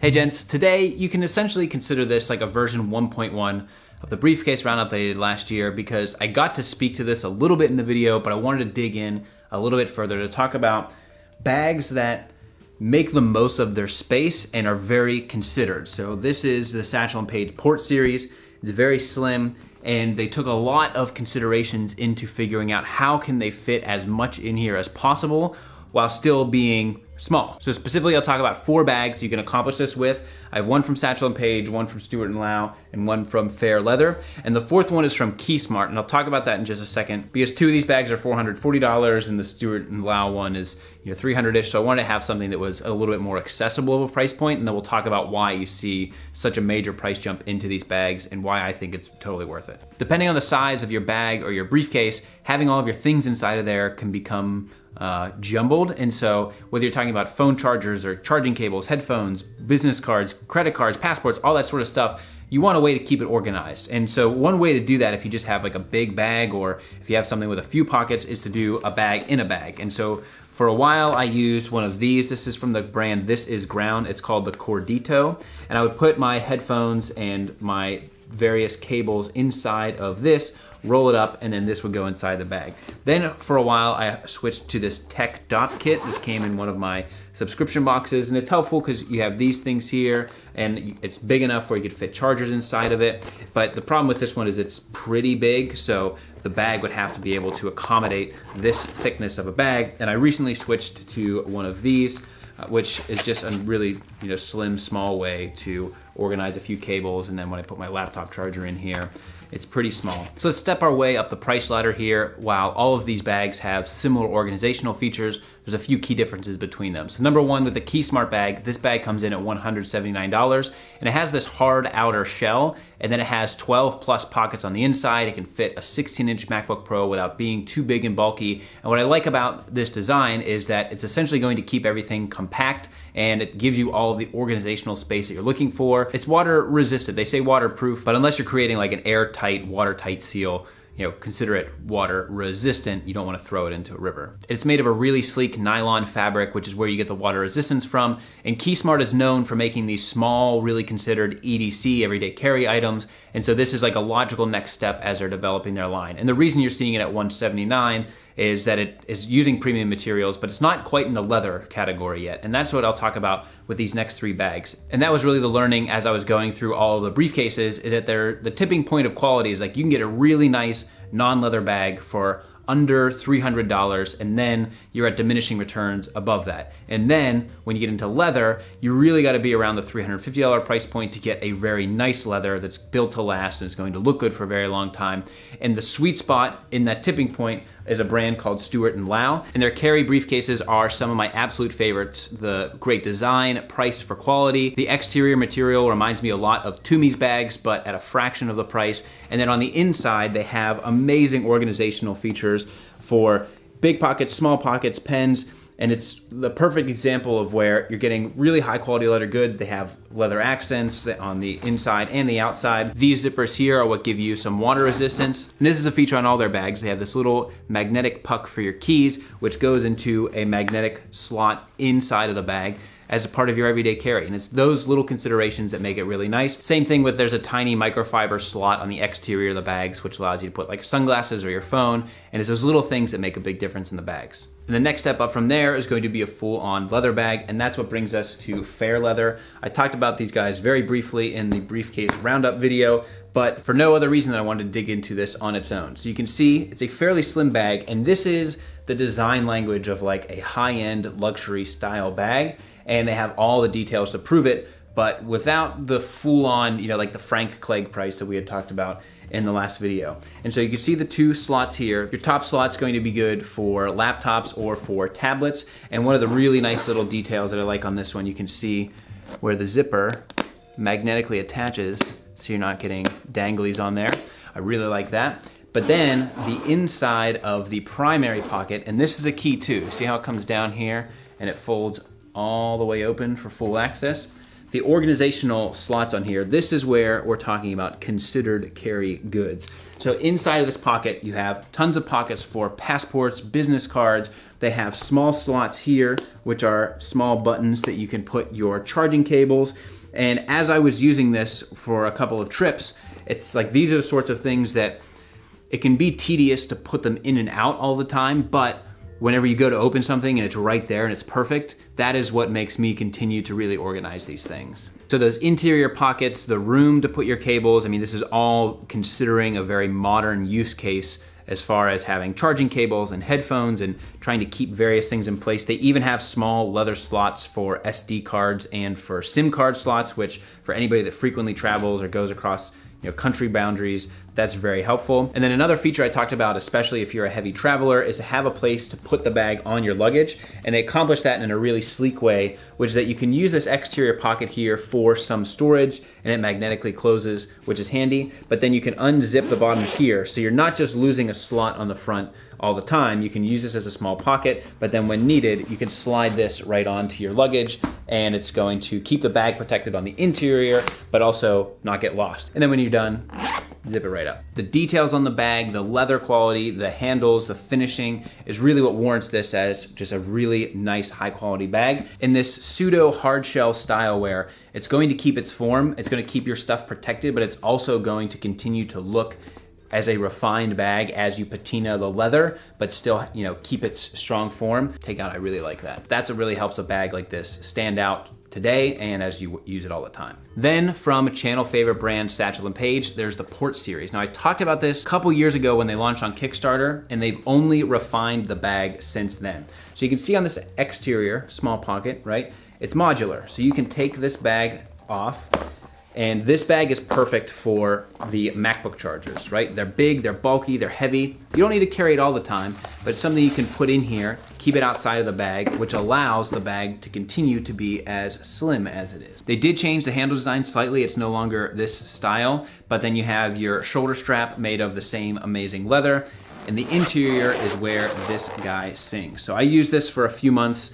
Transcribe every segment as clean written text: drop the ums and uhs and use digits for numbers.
Hey gents, today you can essentially consider this like a version 1.1 of the briefcase roundup that I did last year, because I got to speak to this a little bit in the video, but I wanted to dig in a little bit further to talk about bags that make the most of their space and are very considered. So this is the Satchel and Paige Port series. It's very slim, and they took a lot of considerations into figuring out how can they fit as much in here as possible while still being small. So specifically, I'll talk about 4 bags you can accomplish this with. I have one from Satchel and Paige, one from Stewart Lao, and one from Fair Leather. And the 4th one is from Keysmart, and I'll talk about that in just a second, because 2 of these bags are $440, and the Stewart and Lao one is $300-ish. So I wanted to have something that was a little bit more accessible of a price point, and then we'll talk about why you see such a major price jump into these bags and why I think it's totally worth it. Depending on the size of your bag or your briefcase, having all of your things inside of there can become jumbled. And so whether you're talking about phone chargers or charging cables, headphones, business cards, credit cards, passports, all that sort of stuff, you want a way to keep it organized. And so one way to do that, if you just have like a big bag or if you have something with a few pockets, is to do a bag in a bag. And so for a while I used one of these. This is from the brand This Is Ground. It's called the Cordito. And I would put my headphones and my various cables inside of this, roll it up, and then this would go inside the bag. Then for a while I switched to this Tech Dot Kit. This came in one of my subscription boxes, and it's helpful because you have these things here and it's big enough where you could fit chargers inside of it. But the problem with this one is it's pretty big, so the bag would have to be able to accommodate this thickness of a bag. And I recently switched to one of these, which is just a really slim, small way to organize a few cables. And then when I put my laptop charger in here, it's pretty small. So let's step our way up the price ladder here. While all of these bags have similar organizational features, there's a few key differences between them. So number one, with the Keysmart bag, this bag comes in at $179, and it has this hard outer shell, and then it has 12 plus pockets on the inside. It can fit a 16-inch MacBook Pro without being too big and bulky. And what I like about this design is that it's essentially going to keep everything compact, and it gives you all of the organizational space that you're looking for. It's water resistant. They say waterproof, but unless you're creating like an airtight, watertight seal, consider it water resistant. You don't want to throw it into a river. It's made of a really sleek nylon fabric, which is where you get the water resistance from. And Keysmart is known for making these small, really considered EDC, everyday carry items. And so this is like a logical next step as they're developing their line. And the reason you're seeing it at $179 is that it is using premium materials, but it's not quite in the leather category yet. And that's what I'll talk about with these next 3 bags. And that was really the learning as I was going through all of the briefcases, is that the tipping point of quality is like you can get a really nice non-leather bag for under $300, and then you're at diminishing returns above that. And then when you get into leather, you really got to be around the $350 price point to get a very nice leather that's built to last and is going to look good for a very long time. And the sweet spot in that tipping point is a brand called Stewart Lao, and their carry briefcases are some of my absolute favorites. The great design, price for quality. The exterior material reminds me a lot of Toomey's bags, but at a fraction of the price. And then on the inside, they have amazing organizational features for big pockets, small pockets, pens, and it's the perfect example of where you're getting really high quality leather goods. They have leather accents on the inside and the outside. These zippers here are what give you some water resistance. And this is a feature on all their bags. They have this little magnetic puck for your keys, which goes into a magnetic slot inside of the bag as a part of your everyday carry. And it's those little considerations that make it really nice. Same thing with, there's a tiny microfiber slot on the exterior of the bags, which allows you to put like sunglasses or your phone. And it's those little things that make a big difference in the bags. And the next step up from there is going to be a full-on leather bag, and that's what brings us to Fair Leather. I talked about these guys very briefly in the briefcase roundup video, but for no other reason than I wanted to dig into this on its own. So you can see it's a fairly slim bag, and this is the design language of like a high-end luxury style bag, and they have all the details to prove it, but without the full-on, like the Frank Clegg price that we had talked about in the last video. And so you can see the 2 slots here. Your top slot's going to be good for laptops or for tablets. And one of the really nice little details that I like on this one, you can see where the zipper magnetically attaches so you're not getting danglies on there. I really like that. But then the inside of the primary pocket, and this is a key too. See how it comes down here and it folds all the way open for full access? the organizational slots on here, this is where we're talking about considered carry goods. So inside of this pocket, you have tons of pockets for passports, business cards. They have small slots here, which are small buttons that you can put your charging cables. And as I was using this for a couple of trips, it's like these are the sorts of things that it can be tedious to put them in and out all the time, but whenever you go to open something and it's right there and it's perfect, that is what makes me continue to really organize these things. So those interior pockets, the room to put your cables, I mean, this is all considering a very modern use case as far as having charging cables and headphones and trying to keep various things in place. They even have small leather slots for SD cards and for SIM card slots, which for anybody that frequently travels or goes across country boundaries, that's very helpful. And then another feature I talked about, especially if you're a heavy traveler, is to have a place to put the bag on your luggage. And they accomplish that in a really sleek way, which is that you can use this exterior pocket here for some storage and it magnetically closes, which is handy. But then you can unzip the bottom here. So you're not just losing a slot on the front all the time. You can use this as a small pocket, but then when needed, you can slide this right onto your luggage and it's going to keep the bag protected on the interior, but also not get lost. And then when you're done, zip it right up. The details on the bag, the leather quality, the handles, the finishing is really what warrants this as just a really nice high quality bag. In this pseudo hard shell style where it's going to keep its form, it's going to keep your stuff protected, but it's also going to continue to look as a refined bag as you patina the leather, but still, keep its strong form. Take out, I really like that. That's what really helps a bag like this stand out today and as you use it all the time. Then from channel favorite brand Satchel and Paige, there's the Port series. Now I talked about this a couple years ago when they launched on Kickstarter, and they've only refined the bag since then. So you can see on this exterior small pocket, right? It's modular. So you can take this bag off, and this bag is perfect for the MacBook chargers, right? They're big, they're bulky, they're heavy. You don't need to carry it all the time, but it's something you can put in here, keep it outside of the bag, which allows the bag to continue to be as slim as it is. They did change the handle design slightly. It's no longer this style, but then you have your shoulder strap made of the same amazing leather. And the interior is where this guy sings. So I used this for a few months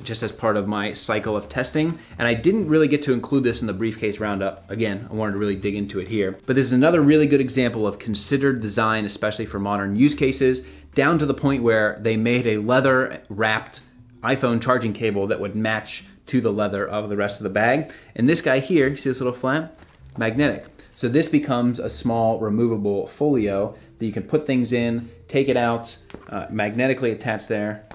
just as part of my cycle of testing, and I didn't really get to include this in the briefcase roundup. Again, I wanted to really dig into it here. But this is another really good example of considered design, especially for modern use cases, down to the point where they made a leather wrapped iPhone charging cable that would match to the leather of the rest of the bag. And this guy here, you see this little flap? Magnetic. So this becomes a small removable folio that you can put things in, take it out, magnetically attached there.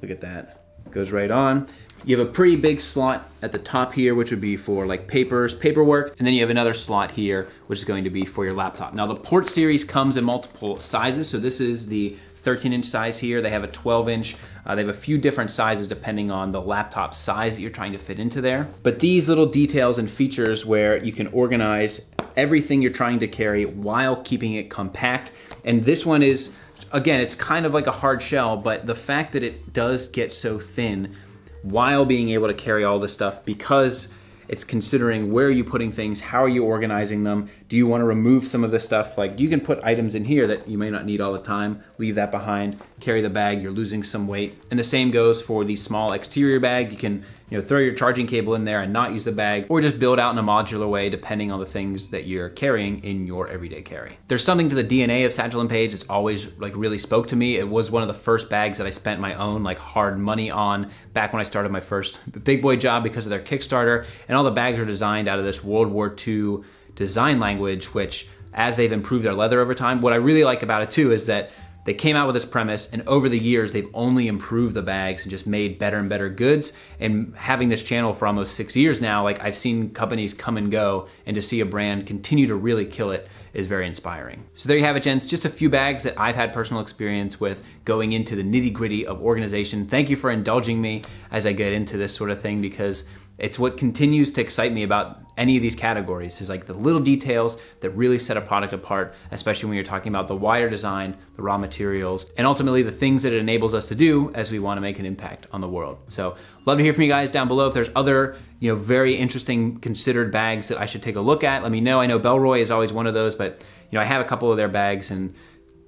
Look at that, goes right on. You have a pretty big slot at the top here, which would be for like papers, paperwork, and then you have another slot here, which is going to be for your laptop. Now the Port series comes in multiple sizes, so this is the 13-inch size here. They have a 12-inch. They have a few different sizes depending on the laptop size that you're trying to fit into there. But these little details and features where you can organize everything you're trying to carry while keeping it compact. And this one is, again, it's kind of like a hard shell, but the fact that it does get so thin while being able to carry all this stuff, because it's considering where are you putting things, how are you organizing them, do you want to remove some of the stuff, like you can put items in here that you may not need all the time, leave that behind, carry the bag, you're losing some weight. And the same goes for the small exterior bag. You can throw your charging cable in there and not use the bag, or just build out in a modular way depending on the things that you're carrying in your everyday carry. There's something to the DNA of Satchel and Paige. It's always really spoke to me. It was one of the first bags that I spent my own hard money on back when I started my first big boy job because of their Kickstarter. And all the bags are designed out of this World War II design language, which as they've improved their leather over time, what I really like about it too is that they came out with this premise, and over the years, they've only improved the bags and just made better and better goods. And having this channel for almost 6 years now, I've seen companies come and go, and to see a brand continue to really kill it is very inspiring. So there you have it, gents. Just a few bags that I've had personal experience with going into the nitty-gritty of organization. Thank you for indulging me as I get into this sort of thing, because it's what continues to excite me about any of these categories, is the little details that really set a product apart, especially when you're talking about the wider design, the raw materials, and ultimately the things that it enables us to do as we want to make an impact on the world. So love to hear from you guys down below. If there's other very interesting considered bags that I should take a look at, let me know. I know Belroy is always one of those, but I have a couple of their bags, and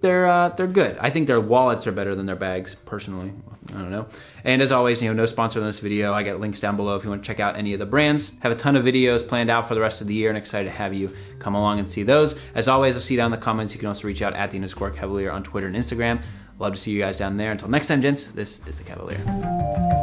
they're good. I think their wallets are better than their bags, personally. I don't know. And as always, no sponsor in this video. I got links down below if you want to check out any of the brands. Have a ton of videos planned out for the rest of the year and excited to have you come along and see those. As always, I'll see you down in the comments. You can also reach out at _Kavalier on Twitter and Instagram. Love to see you guys down there. Until next time, gents, this is the Kavalier.